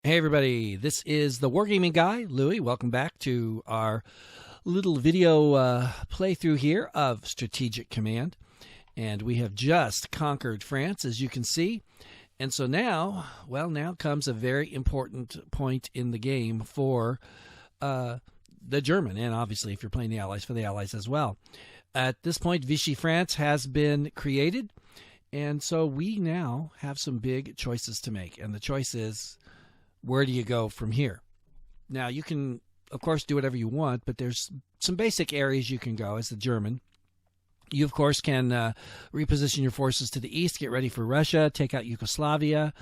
Hey everybody, this is the Wargaming Guy, Louie. Welcome back to our little video playthrough here of Strategic Command. And we have just conquered France, as you can see. And so now, well, now comes a very important point in the game for the German, and obviously if you're playing the Allies, for the Allies as well. At this point, Vichy France has been created, and so we now have some big choices to make. And the choice is, where do you go from here? Now, you can, of course, do whatever you want, but there's some basic areas you can go as the German. You, of course, can reposition your forces to the east, get ready for Russia, take out Yugoslavia,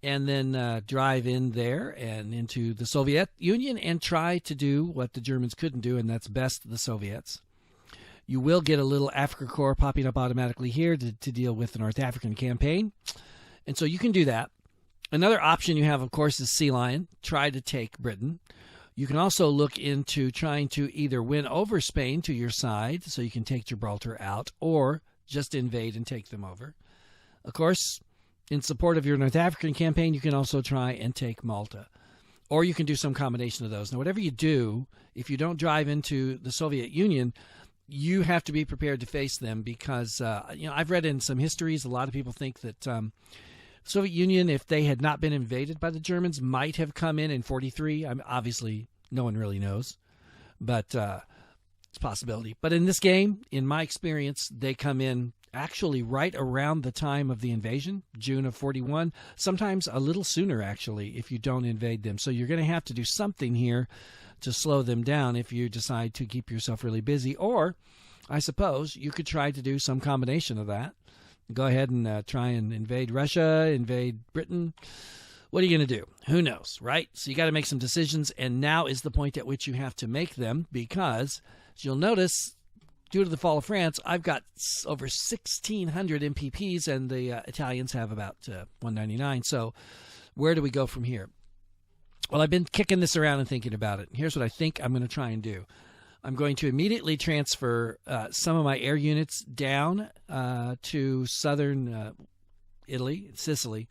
and then drive in there and into the Soviet Union and try to do what the Germans couldn't do, and that's best the Soviets. You will get a little Africa Corps popping up automatically here to deal with the North African campaign, and so you can do that. Another option you have, of course, is Sea Lion. Try to take Britain. You can also look into trying to either win over Spain to your side so you can take Gibraltar out, or just invade and take them over. Of course, in support of your North African campaign, you can also try and take Malta. Or you can do some combination of those. Now, whatever you do, if you don't drive into the Soviet Union, you have to be prepared to face them because, I've read in some histories, a lot of people think that Soviet Union, if they had not been invaded by the Germans, might have come in 43. Obviously, no one really knows, but it's a possibility. But in this game, in my experience, they come in actually right around the time of the invasion, June of 41, sometimes a little sooner, actually, if you don't invade them. So you're going to have to do something here to slow them down if you decide to keep yourself really busy. Or, I suppose, you could try to do some combination of that. Go ahead and try and invade Russia, invade Britain. What are you going to do? Who knows, right? So you got to make some decisions, and now is the point at which you have to make them because, as you'll notice, due to the fall of France, I've got over 1,600 MPPs, and the Italians have about 199. So where do we go from here? Well, I've been kicking this around and thinking about it. Here's what I think I'm going to try and do. I'm going to immediately transfer some of my air units down to southern Italy, Sicily,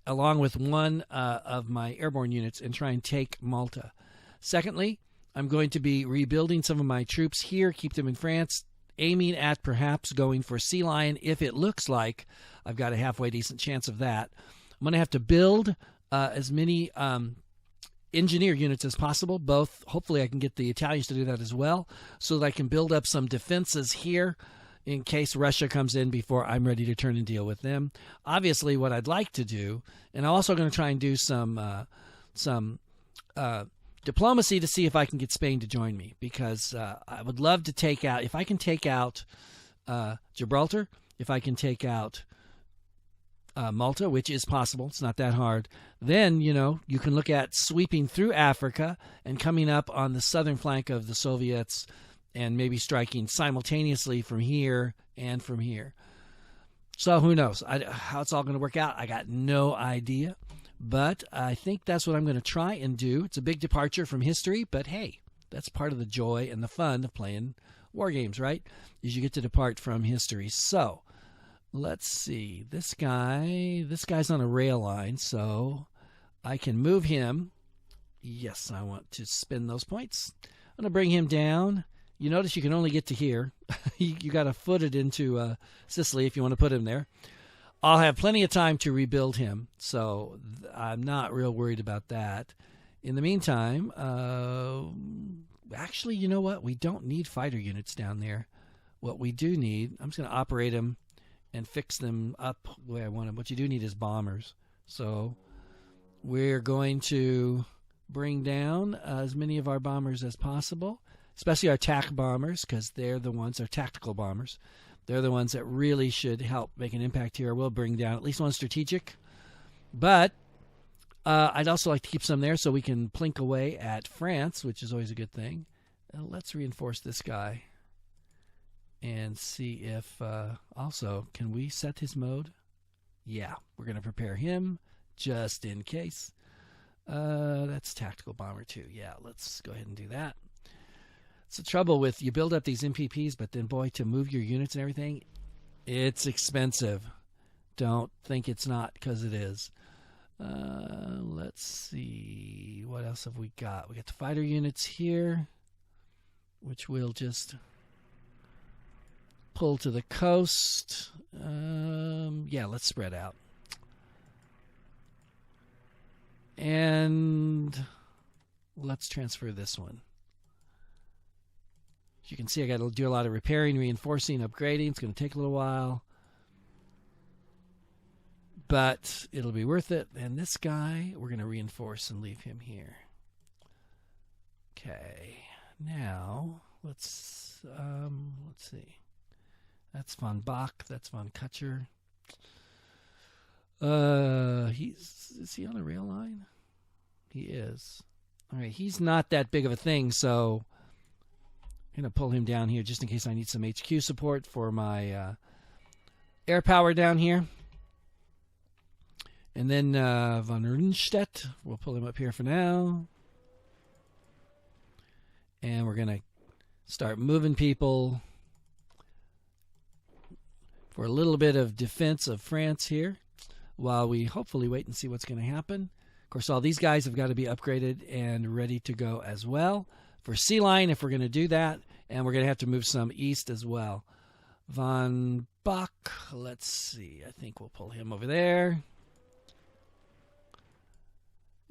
along with one of my airborne units and try and take Malta. Secondly, I'm going to be rebuilding some of my troops here, keep them in France, aiming at perhaps going for Sea Lion if it looks like I've got a halfway decent chance of that. I'm going to have to build as many engineer units as possible. Both, hopefully I can get the Italians to do that as well, so that I can build up some defenses here in case Russia comes in before I'm ready to turn and deal with them. Obviously, what I'd like to do, and I'm also going to try and do some diplomacy to see if I can get Spain to join me, because I would love to take out, if I can take out Gibraltar, if I can take out Malta, which is possible, it's not that hard, then, you can look at sweeping through Africa and coming up on the southern flank of the Soviets and maybe striking simultaneously from here and from here. So who knows how it's all going to work out? I got no idea, but I think that's what I'm going to try and do. It's a big departure from history, but hey, that's part of the joy and the fun of playing war games, right? Is you get to depart from history. So let's see. This guy's on a rail line, so I can move him. Yes, I want to spend those points. I'm going to bring him down. You notice you can only get to here. you got to foot it into Sicily if you want to put him there. I'll have plenty of time to rebuild him, so I'm not real worried about that. In the meantime, actually, you know what? We don't need fighter units down there. What we do need, I'm just going to operate them and fix them up the way I want them. What you do need is bombers. So we're going to bring down as many of our bombers as possible, especially our TAC bombers, because they're the ones, our tactical bombers. They're the ones that really should help make an impact here. We'll bring down at least one strategic. But I'd also like to keep some there so we can plink away at France, which is always a good thing. Let's reinforce this guy and see if also, can we set his mode? Yeah, we're going to prepare him just in case. That's tactical bomber too. Yeah, let's go ahead and do that. It's the trouble with, you build up these MPPs, but then, boy, to move your units and everything, it's expensive. Don't think it's not, because it is. Let's see. What else have we got? We got the fighter units here, which we'll just pull to the coast. Yeah, let's spread out. And let's transfer this one. As you can see, I got to do a lot of repairing, reinforcing, upgrading. It's going to take a little while, but it'll be worth it. And this guy, we're going to reinforce and leave him here. Okay, now let's see. That's von Bach. That's von Kutcher. Is he on a rail line? He is. All right, he's not that big of a thing, so I'm going to pull him down here just in case I need some HQ support for my air power down here. And then von Rundstedt, we'll pull him up here for now. And we're going to start moving people for a little bit of defense of France here, while we hopefully wait and see what's going to happen. Of course, all these guys have got to be upgraded and ready to go as well for Sea Line if we're going to do that, and we're going to have to move some east as well. Von Bach, let's see. I think we'll pull him over there.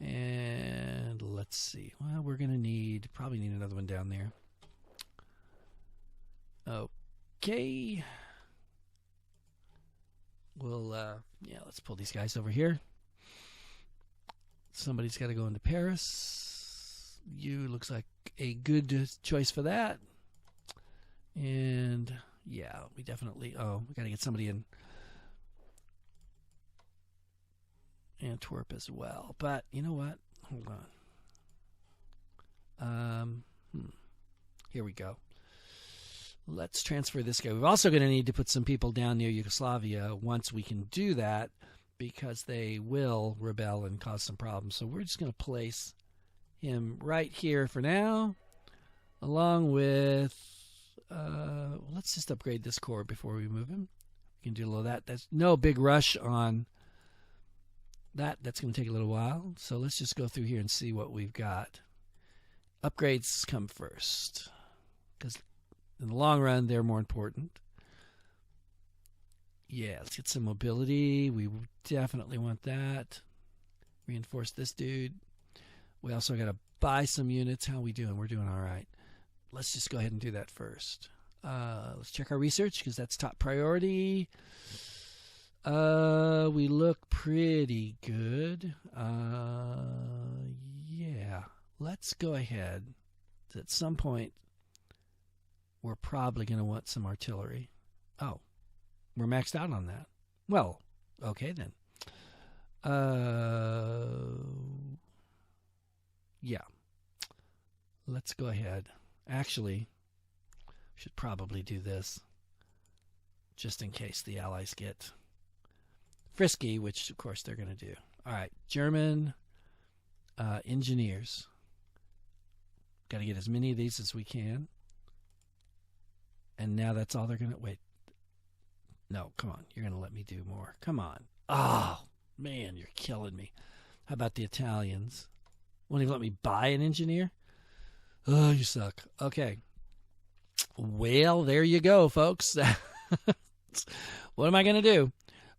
And let's see. Well, we're going to probably need another one down there. Okay. We'll, yeah, let's pull these guys over here. Somebody's got to go into Paris. You looks like a good choice for that. And, yeah, we definitely, we got to get somebody in Antwerp as well. But, you know what? Hold on. Here we go. Let's transfer this guy. We're also going to need to put some people down near Yugoslavia once we can do that, because they will rebel and cause some problems. So we're just going to place him right here for now, along with, let's just upgrade this corps before we move him. We can do a little of that. There's no big rush on that. That's going to take a little while. So let's just go through here and see what we've got. Upgrades come first, because in the long run, they're more important. Yeah, let's get some mobility. We definitely want that. Reinforce this dude. We also got to buy some units. How are we doing? We're doing all right. Let's just go ahead and do that first. Let's check our research, because that's top priority. We look pretty good. Yeah, let's go ahead. At some point, we're probably going to want some artillery. Oh, we're maxed out on that. Well, okay then. Yeah. Let's go ahead. Actually, should probably do this just in case the Allies get frisky, which of course they're going to do. All right, German engineers. Got to get as many of these as we can. And now that's all they're going to... Wait. No, come on. You're going to let me do more. Come on. Oh, man, you're killing me. How about the Italians? Won't even let me buy an engineer? Oh, you suck. Okay. Well, there you go, folks. What am I going to do?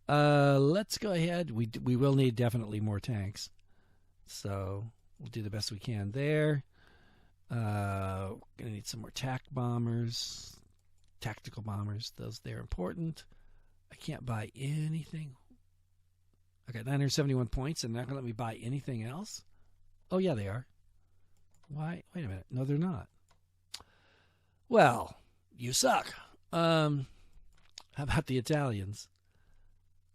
Let's go ahead. We will need definitely more tanks. So we'll do the best we can there. We're going to need some more bombers. Tactical bombers, they're important. I can't buy anything. I got 971 points, and they're not going to let me buy anything else? Oh, yeah, they are. Why? Wait a minute. No, they're not. Well, you suck. How about the Italians?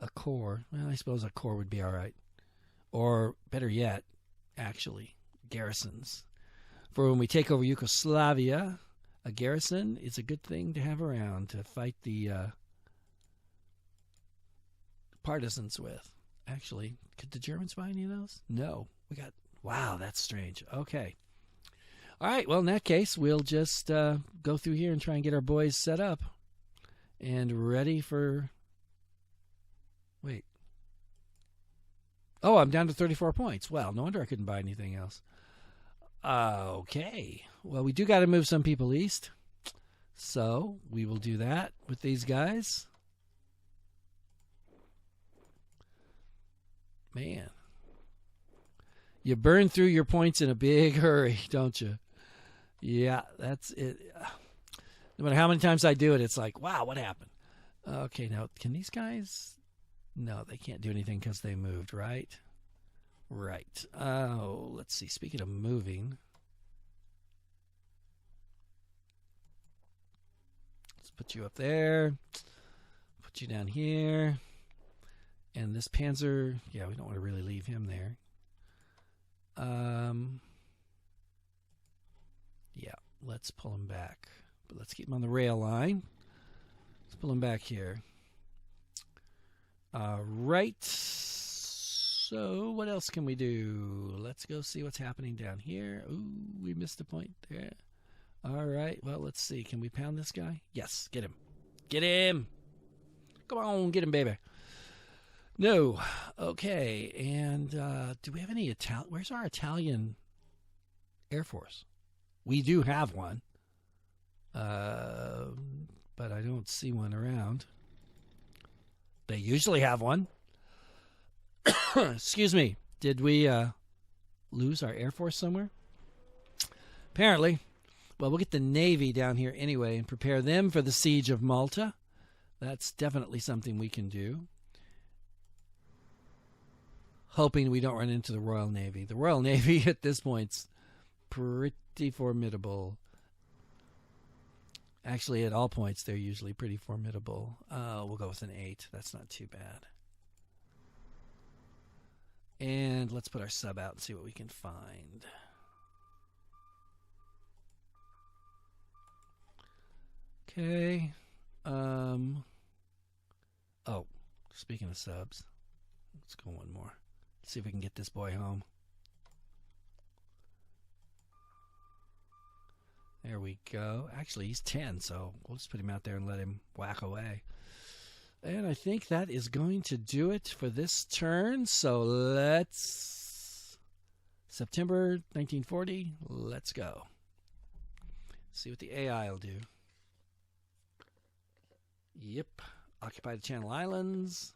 A corps. Well, I suppose a corps would be all right. Or, better yet, actually, garrisons. For when we take over Yugoslavia, a garrison is a good thing to have around to fight the partisans with. Actually, could the Germans buy any of those? No. Wow, that's strange. Okay. All right, well, in that case, we'll just go through here and try and get our boys set up and ready for... Wait. Oh, I'm down to 34 points. Well, no wonder I couldn't buy anything else. Okay. Well, we do got to move some people east. So we will do that with these guys. Man. You burn through your points in a big hurry, don't you? Yeah, that's it. No matter how many times I do it, it's like, wow, what happened? Okay, now, can these guys... No, they can't do anything because they moved, right? Right. Oh, let's see. Speaking of moving... Let's put you up there. Put you down here. And this Panzer... Yeah, we don't want to really leave him there. Yeah, let's pull him back. But let's keep him on the rail line. Let's pull him back here. Right. So what else can we do? Let's go see what's happening down here. Ooh, we missed a point there. All right. Well, let's see. Can we pound this guy? Yes. Get him. Get him. Come on. Get him, baby. No. Okay. And do we have any Italian? Where's our Italian Air Force? We do have one. But I don't see one around. They usually have one. Excuse me. Did we lose our Air Force somewhere? Apparently. Well, we'll get the Navy down here anyway and prepare them for the siege of Malta. That's definitely something we can do. Hoping we don't run into the Royal Navy. The Royal Navy at this point's pretty formidable. Actually, at all points, they're usually pretty formidable. We'll go with an 8. That's not too bad. And let's put our sub out and see what we can find. Okay. Oh, speaking of subs, let's go one more. Let's see if we can get this boy home. There we go. Actually, he's 10, so we'll just put him out there and let him whack away. And I think that is going to do it for this turn. So let's... September 1940, let's go. See what the AI will do. Yep. Occupy the Channel Islands.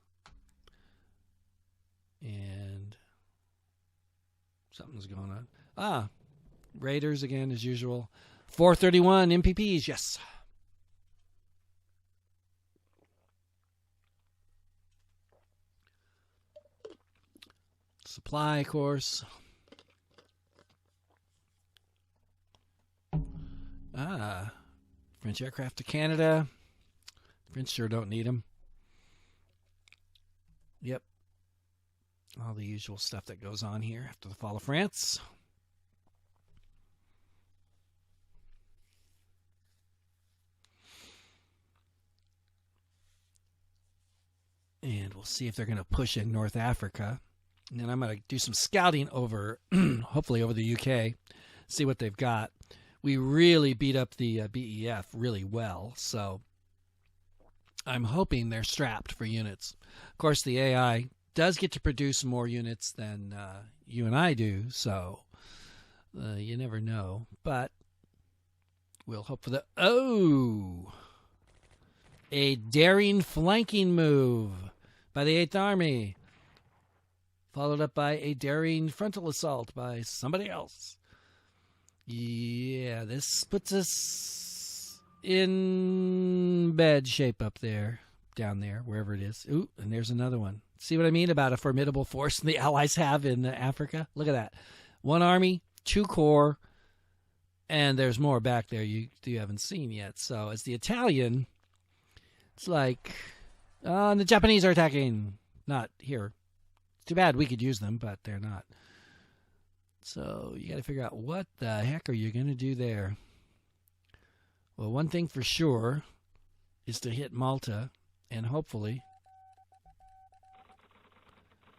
And something's going on. Ah, Raiders again as usual. 431 MPPs, yes. Supply course. Ah, French aircraft to Canada. French sure don't need them. Yep. All the usual stuff that goes on here after the fall of France. And we'll see if they're going to push in North Africa. And then I'm going to do some scouting over, hopefully over the UK, see what they've got. We really beat up the BEF really well, so I'm hoping they're strapped for units. Of course, the AI does get to produce more units than you and I do, so you never know. But we'll hope for the... Oh! A daring flanking move by the 8th Army, followed up by a daring frontal assault by somebody else. Yeah, this puts us in bad shape up there, down there, wherever it is. Ooh, and there's another one. See what I mean about a formidable force the Allies have in Africa? Look at that. 1 army, 2 corps, and there's more back there you haven't seen yet. So as the Italian, it's like, and the Japanese are attacking. Not here. It's too bad we could use them, but they're not. So you got to figure out what the heck are you going to do there. Well, one thing for sure is to hit Malta, and hopefully...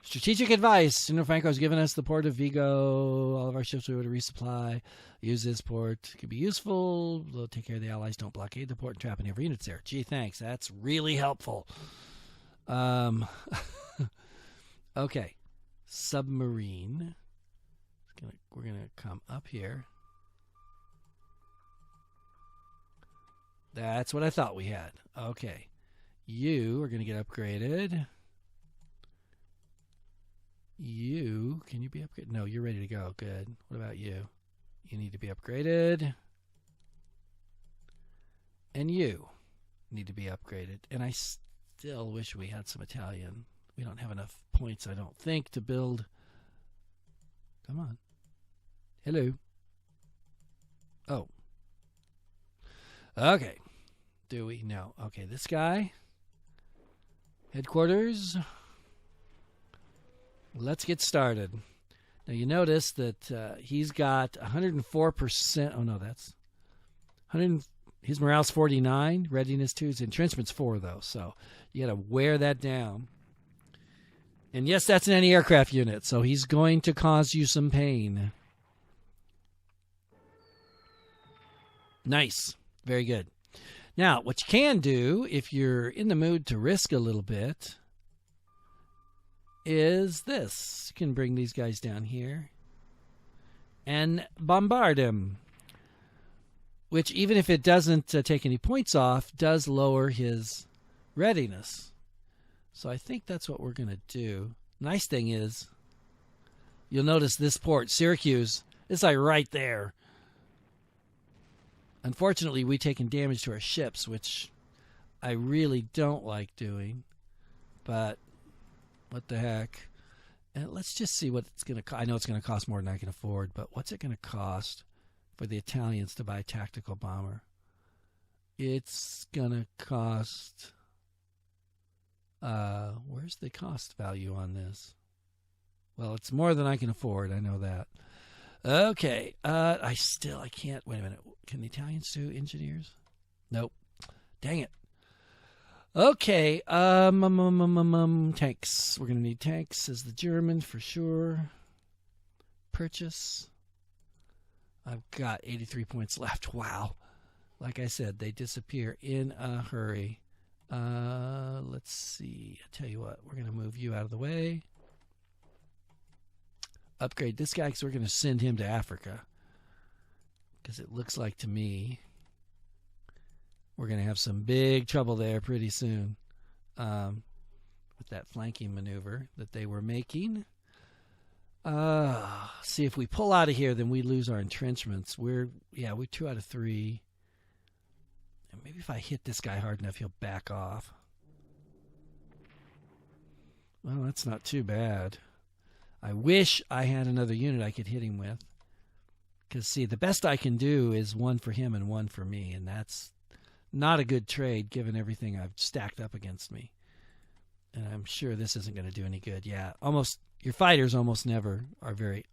Strategic advice. General Franco's given us the port of Vigo. All of our ships we were to resupply. Use this port. Could be useful. We'll take care of the Allies. Don't blockade the port and trap any of our units there. Gee, thanks. That's really helpful. Okay. submarine. We're going to come up here. That's what I thought we had. Okay. You are going to get upgraded. You, can you be upgraded? No, you're ready to go. Good. What about you? You need to be upgraded. And you need to be upgraded. And I still wish we had some Italian. We don't have enough points, I don't think, to build. Come on. Hello. Oh. Okay. Do we? No. Okay, this guy. Headquarters. Let's get started. Now you notice that he's got 104%. Oh no, that's 100. His morale's 49. Readiness 2. His entrenchment's 4 though, so you got to wear that down. And yes, that's an anti-aircraft unit, so he's going to cause you some pain. Nice. Very good. Now, what you can do, if you're in the mood to risk a little bit, is this. You can bring these guys down here and bombard him, which, even if it doesn't take any points off, does lower his readiness. So I think that's what we're going to do. Nice thing is, you'll notice this port, Syracuse, is like right there. Unfortunately, we've taken damage to our ships, which I really don't like doing. But what the heck? And let's just see what it's going to cost. I know it's going to cost more than I can afford, but what's it going to cost for the Italians to buy a tactical bomber? It's going to cost... where's the cost value on this? Well, it's more than I can afford. I know that. Okay. I can't. Wait a minute. Can the Italians do engineers? Nope. Dang it. Okay. Tanks. We're going to need tanks as the German for sure. Purchase. I've got 83 points left. Wow. Like I said, they disappear in a hurry. Let's see. I tell you what, we're going to move you out of the way. Upgrade this guy because we're going to send him to Africa. Because it looks like to me we're going to have some big trouble there pretty soon with that flanking maneuver that they were making. See, if we pull out of here, then we lose our entrenchments. We're 2 out of 3. And maybe if I hit this guy hard enough, he'll back off. Well, that's not too bad. I wish I had another unit I could hit him with. Because, see, the best I can do is 1 for him and 1 for me. And that's not a good trade, given everything I've stacked up against me. And I'm sure this isn't going to do any good. Yeah, your fighters almost never are very...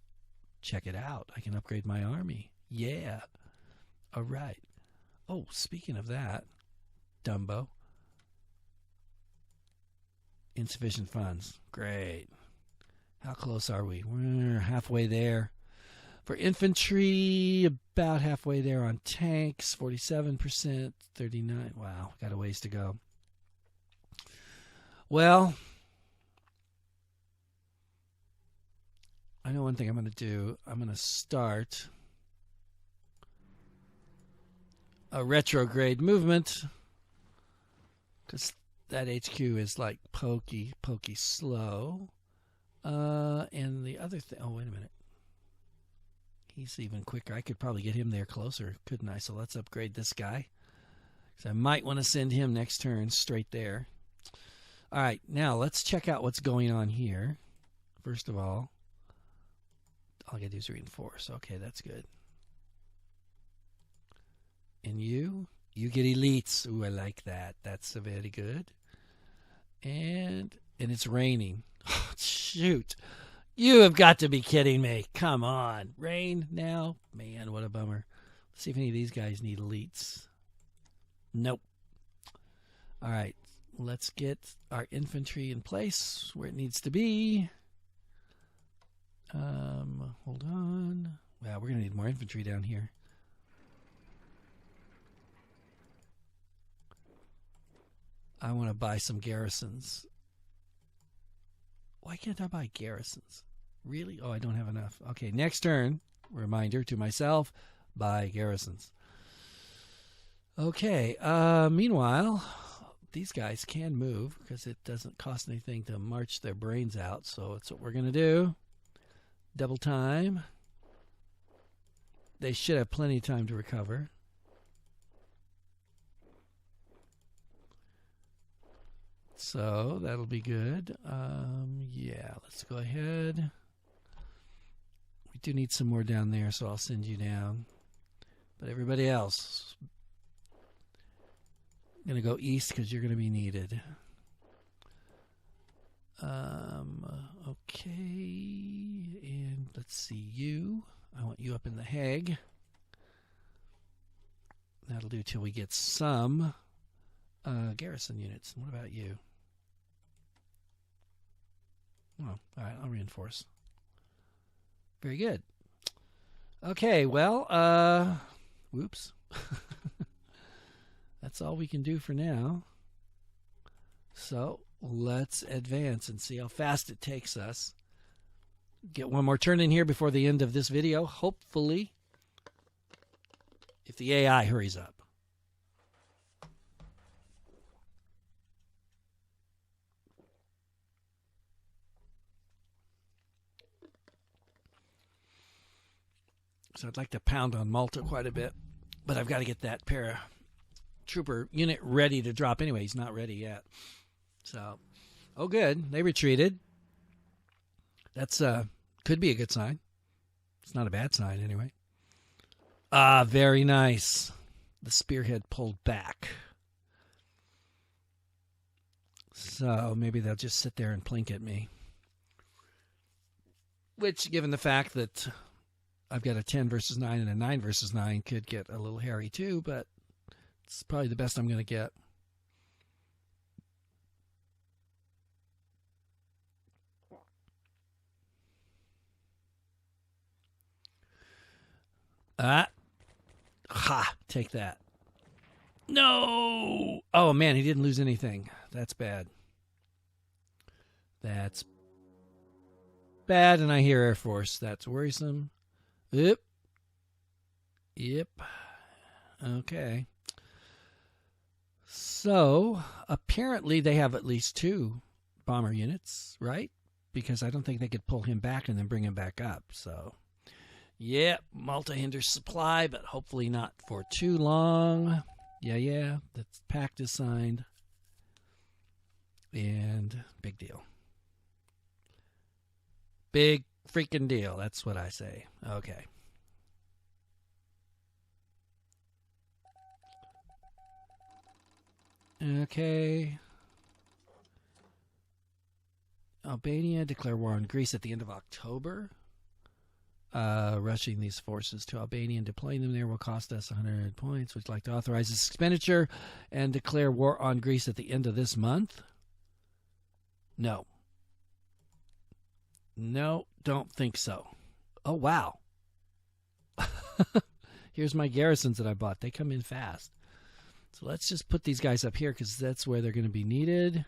Check it out. I can upgrade my army. Yeah. All right. Oh, speaking of that, Dumbo. Insufficient funds. Great. How close are we? We're halfway there. For infantry, about halfway there on tanks. 47%, 39%. Wow, got a ways to go. Well, I know one thing I'm going to do. I'm going to start a retrograde movement because that HQ is like pokey slow. And the other thing, oh, wait a minute. He's even quicker. I could probably get him there closer, couldn't I? So let's upgrade this guy. So I might want to send him next turn straight there. All right, now let's check out what's going on here. First of all I gotta do is reinforce. Okay, that's good. And you get elites. Ooh, I like that. That's very good. And it's raining. Oh, shoot. You have got to be kidding me. Come on. Rain now? Man, what a bummer. Let's see if any of these guys need elites. Nope. All right. Let's get our infantry in place where it needs to be. Hold on. Wow, we're going to need more infantry down here. I want to buy some garrisons. Why can't I buy garrisons? Really? Oh, I don't have enough. Okay, next turn, reminder to myself, buy garrisons. Okay, meanwhile, these guys can move because it doesn't cost anything to march their brains out, so that's what we're going to do. Double time. They should have plenty of time to recover. So that'll be good. Yeah, let's go ahead. We do need some more down there, so I'll send you down. But everybody else, I'm going to go east because you're going to be needed. Okay, and let's see you. I want you up in the Hague. That'll do till we get some garrison units. What about you? Oh, all right, I'll reinforce. Very good. Okay, well, whoops. That's all we can do for now. So let's advance and see how fast it takes us. Get one more turn in here before the end of this video, hopefully, if the AI hurries up. So I'd like to pound on Malta quite a bit, but I've got to get that paratrooper unit ready to drop anyway. He's not ready yet. So, oh good, they retreated. That's could be a good sign. It's not a bad sign anyway. Ah, very nice. The spearhead pulled back. So maybe they'll just sit there and plink at me. Which, given the fact that I've got a 10 versus 9 and a 9 versus 9, could get a little hairy too, but it's probably the best I'm going to get. Take that. No! Oh, man, he didn't lose anything. That's bad. That's bad, and I hear Air Force. That's worrisome. Yep. Okay. So, apparently they have at least 2 bomber units, right? Because I don't think they could pull him back and then bring him back up, so... Yep, Malta hinders supply, but hopefully not for too long. Yeah, the pact is signed. And big deal. Big freaking deal, that's what I say. Okay. Okay. Albania declare war on Greece at the end of October. Rushing these forces to Albania and deploying them there will cost us 100 points. Would you like to authorize this expenditure and declare war on Greece at the end of this month? No. No, don't think so. Oh, wow. Here's my garrisons that I bought. They come in fast. So let's just put these guys up here because that's where they're going to be needed.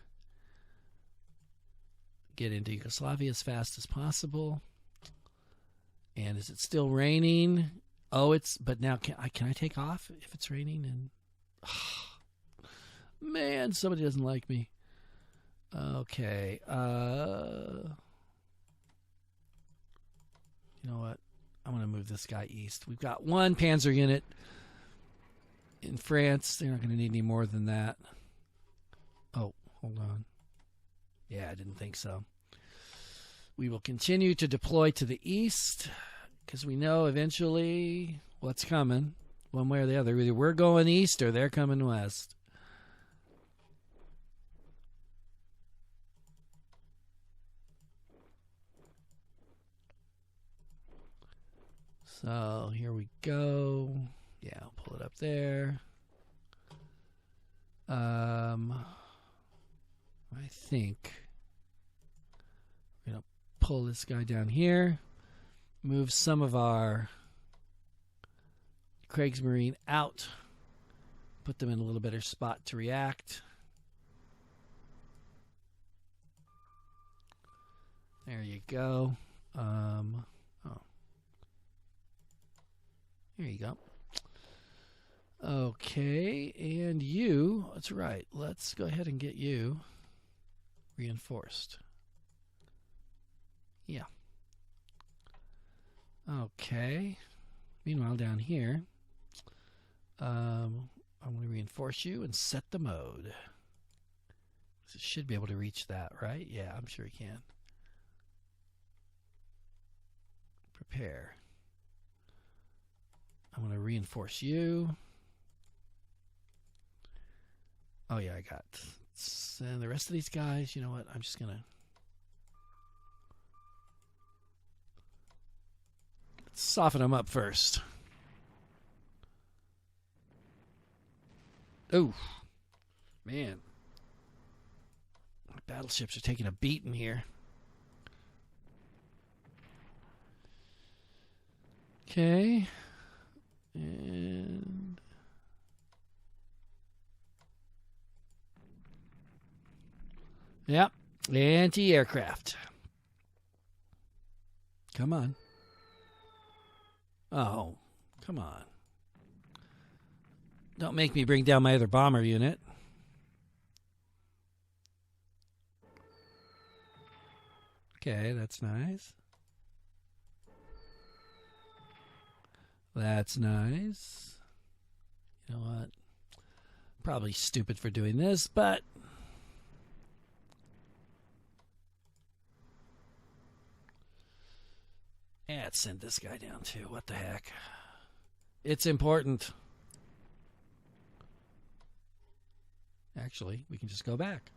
Get into Yugoslavia as fast as possible. And is it still raining? Oh, but now can I take off if it's raining? And man, somebody doesn't like me. Okay. You know what? I'm going to move this guy east. We've got 1 panzer unit in France. They're not going to need any more than that. Oh, hold on. Yeah, I didn't think so. We will continue to deploy to the east because we know eventually what's coming, one way or the other. Either we're going east or they're coming west. So here we go. Yeah, I'll pull it up there. I think we're going to pull this guy down here, move some of our Kriegsmarine out, put them in a little better spot to react. There you go. Oh. There you go. Okay, and you, that's right. Let's go ahead and get you reinforced. Yeah. Okay. Meanwhile, down here, I'm going to reinforce you and set the mode. It should be able to reach that, right? Yeah, I'm sure he can. Prepare. I'm going to reinforce you. Oh, yeah, I got. And the rest of these guys, you know what? I'm just going to. Soften them up first. Oh, man. My battleships are taking a beating here. Okay. And yep, anti-aircraft. Come on. Oh, come on. Don't make me bring down my other bomber unit. Okay, that's nice. That's nice. You know what? Probably stupid for doing this, but yeah, let's send this guy down too. What the heck? It's important. Actually, we can just go back.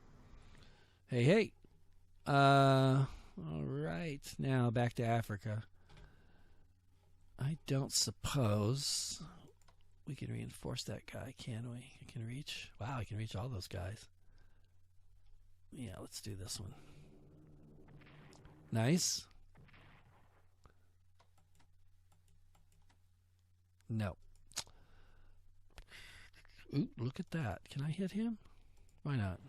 Hey, hey. All right. Now back to Africa. I don't suppose we can reinforce that guy, can we? I can reach. Wow, I can reach all those guys. Yeah, let's do this one. Nice. No. Ooh, look at that. Can I hit him? Why not?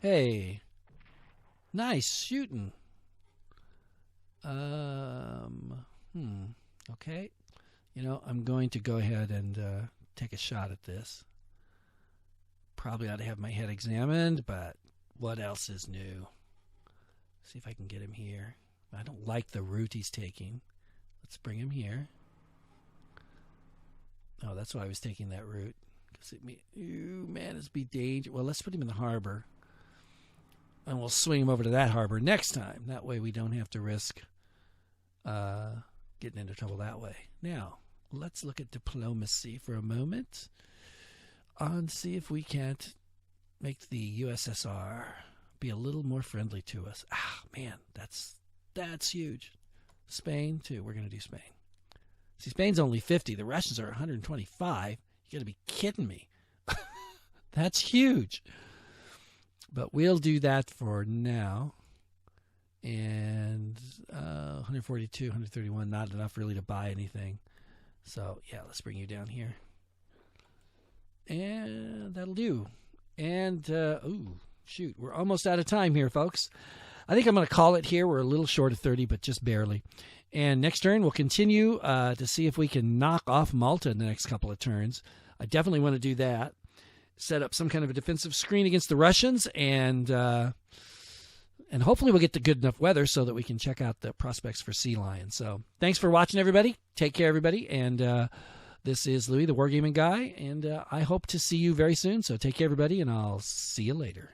Hey. Nice shooting. Okay. You know, I'm going to go ahead and take a shot at this. Probably ought to have my head examined, but what else is new? See if I can get him here. I don't like the route he's taking. Let's bring him here. Oh, that's why I was taking that route. Because it man, it's be dangerous. Well, let's put him in the harbor. And we'll swing him over to that harbor next time. That way we don't have to risk getting into trouble that way. Now, let's look at diplomacy for a moment. And see if we can't make the USSR be a little more friendly to us. Ah, man, that's huge. Spain, too. We're going to do Spain. See, Spain's only 50. The Russians are 125. You got to be kidding me. That's huge. But we'll do that for now. And 142, 131, not enough really to buy anything. So, yeah, let's bring you down here. And that'll do. And, ooh, shoot, we're almost out of time here, folks. I think I'm going to call it here. We're a little short of 30, but just barely. And next turn, we'll continue to see if we can knock off Malta in the next couple of turns. I definitely want to do that. Set up some kind of a defensive screen against the Russians, and hopefully we'll get to good enough weather so that we can check out the prospects for sea lion. So thanks for watching, everybody. Take care, everybody. And this is Louis, the Wargaming Guy, and I hope to see you very soon. So take care, everybody, and I'll see you later.